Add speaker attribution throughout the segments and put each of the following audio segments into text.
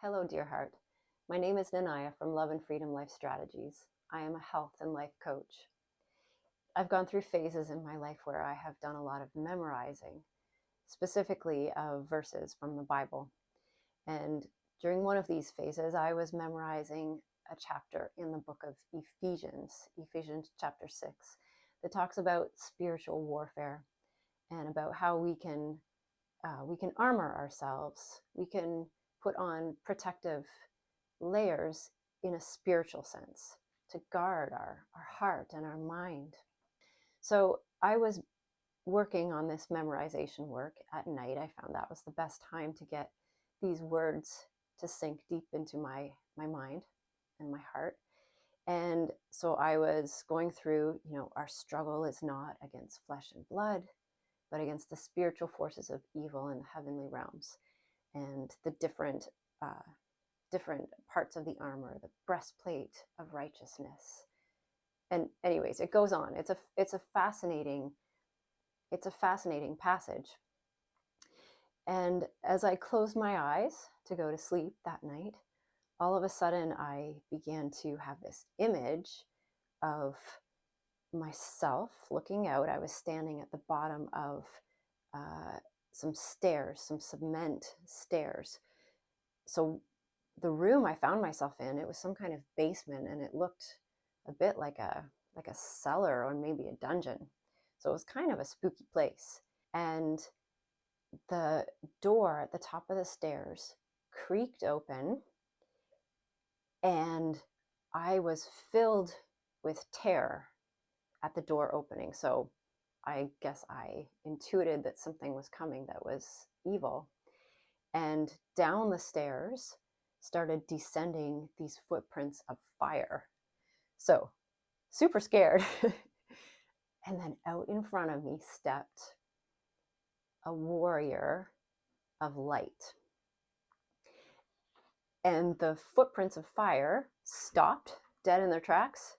Speaker 1: Hello, dear heart. My name is Nanaya from Love and Freedom Life Strategies. I am a health and life coach. I've gone through phases in my life where I have done a lot of memorizing, specifically of verses from the Bible. And during one of these phases, I was memorizing a chapter in the book of Ephesians chapter 6, that talks about spiritual warfare and about how we can armor ourselves. We can put on protective layers in a spiritual sense to guard our heart and our mind. So I was working on this memorization work at night. I found that was the best time to get these words to sink deep into my mind and my heart. And so I was going through, our struggle is not against flesh and blood, but against the spiritual forces of evil in the heavenly realms, and the different parts of the armor, the breastplate of righteousness. And anyways, it goes on. It's a fascinating passage. And as I closed my eyes to go to sleep that night, all of a sudden I began to have this image of myself looking out. I was standing at the bottom of some stairs, some cement stairs. So the room I found myself in, it was some kind of basement, and it looked a bit like a cellar or maybe a dungeon. So it was kind of a spooky place. And the door at the top of the stairs creaked open, and I was filled with terror at the door opening. So I guess I intuited that something was coming that was evil. And down the stairs started descending these footprints of fire. So super scared. And then out in front of me stepped a warrior of light. And the footprints of fire stopped dead in their tracks,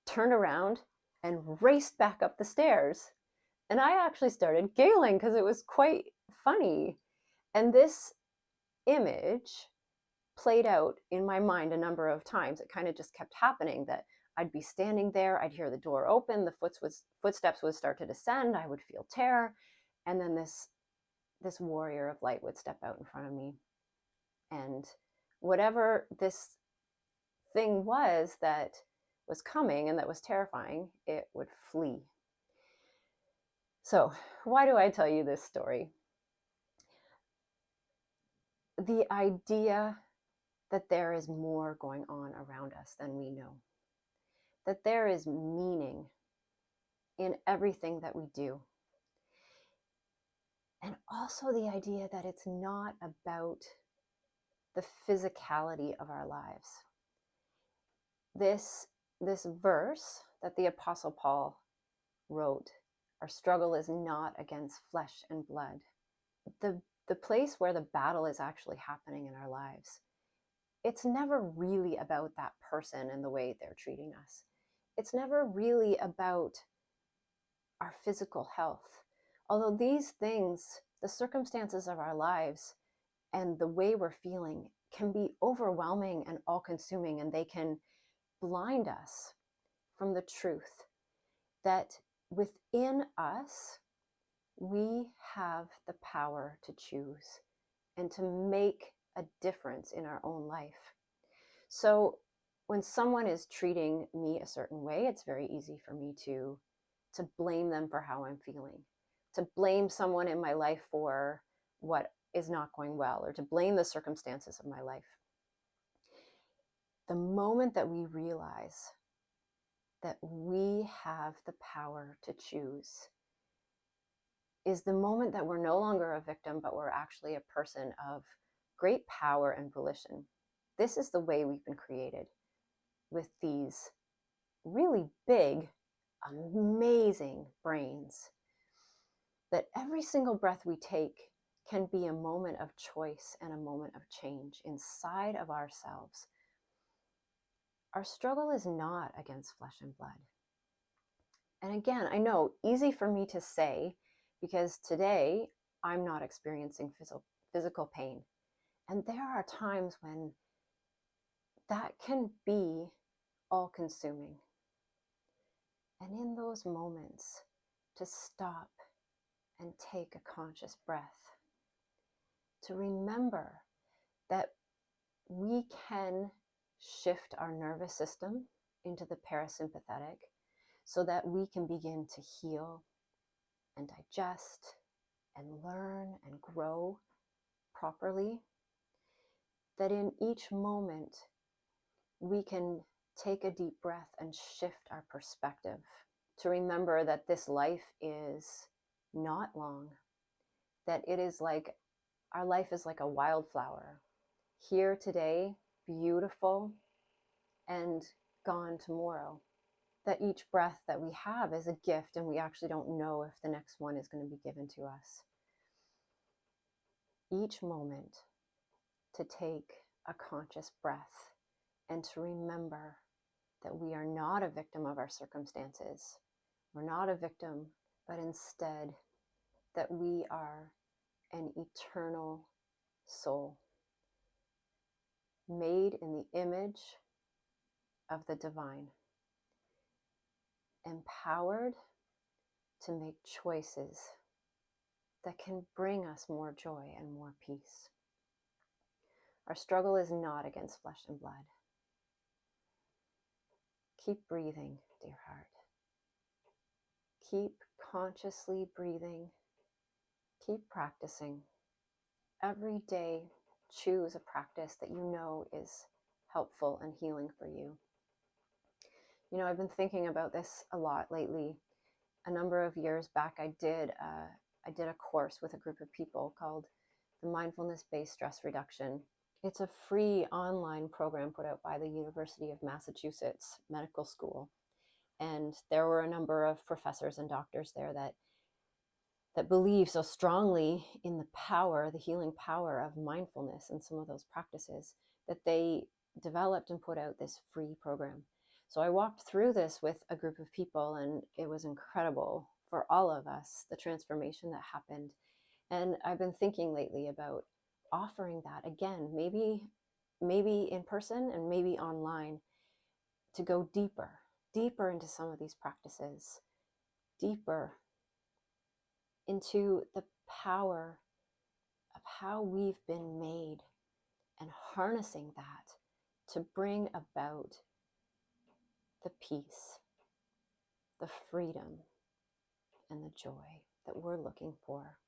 Speaker 1: turned around, and raced back up the stairs. And I actually started giggling because it was quite funny. And this image played out in my mind a number of times. It kind of just kept happening, that I'd be standing there, I'd hear the door open, the footsteps would start to descend, I would feel terror, and then this warrior of light would step out in front of me. And whatever this thing was that was coming and that was terrifying, it would flee. So why do I tell you this story? The idea that there is more going on around us than we know, that there is meaning in everything that we do. And also the idea that it's not about the physicality of our lives. This verse that the Apostle Paul wrote, our struggle is not against flesh and blood. The place where the battle is actually happening in our lives, it's never really about that person and the way they're treating us. It's never really about our physical health. Although these things, the circumstances of our lives and the way we're feeling, can be overwhelming and all-consuming, and they can blind us from the truth that within us, we have the power to choose and to make a difference in our own life. So when someone is treating me a certain way, it's very easy for me to blame them for how I'm feeling, to blame someone in my life for what is not going well, or to blame the circumstances of my life. The moment that we realize that we have the power to choose is the moment that we're no longer a victim, but we're actually a person of great power and volition. This is the way we've been created, with these really big, amazing brains, that every single breath we take can be a moment of choice and a moment of change inside of ourselves. Our struggle is not against flesh and blood. And again, I know, easy for me to say, because today I'm not experiencing physical pain. And there are times when that can be all-consuming. And in those moments, to stop and take a conscious breath, to remember that we can shift our nervous system into the parasympathetic so that we can begin to heal and digest and learn and grow properly. That in each moment, we can take a deep breath and shift our perspective to remember that this life is not long, that it is like, our life is like a wildflower, here today, beautiful, and gone tomorrow. That each breath that we have is a gift, and we actually don't know if the next one is going to be given to us. Each moment to take a conscious breath and to remember that we are not a victim of our circumstances. We're not a victim, but instead that we are an eternal soul, made in the image of the divine, empowered to make choices that can bring us more joy and more peace. Our struggle is not against flesh and blood. Keep breathing, dear heart. Keep consciously breathing. Keep practicing. Every day, choose a practice that you know is helpful and healing for you. You know, I've been thinking about this a lot lately. A number of years back, I did a course with a group of people called the Mindfulness-Based Stress Reduction. It's a free online program put out by the University of Massachusetts Medical School. And there were a number of professors and doctors there that believe so strongly in the power, the healing power of mindfulness and some of those practices, that they developed and put out this free program. So I walked through this with a group of people, and it was incredible for all of us, the transformation that happened. And I've been thinking lately about offering that again, maybe in person and maybe online, to go deeper into some of these practices, deeper into the power of how we've been made, and harnessing that to bring about the peace, the freedom, and the joy that we're looking for.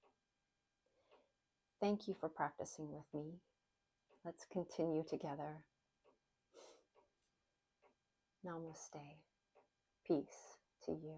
Speaker 1: Thank you for practicing with me. Let's continue together. Namaste. Peace to you.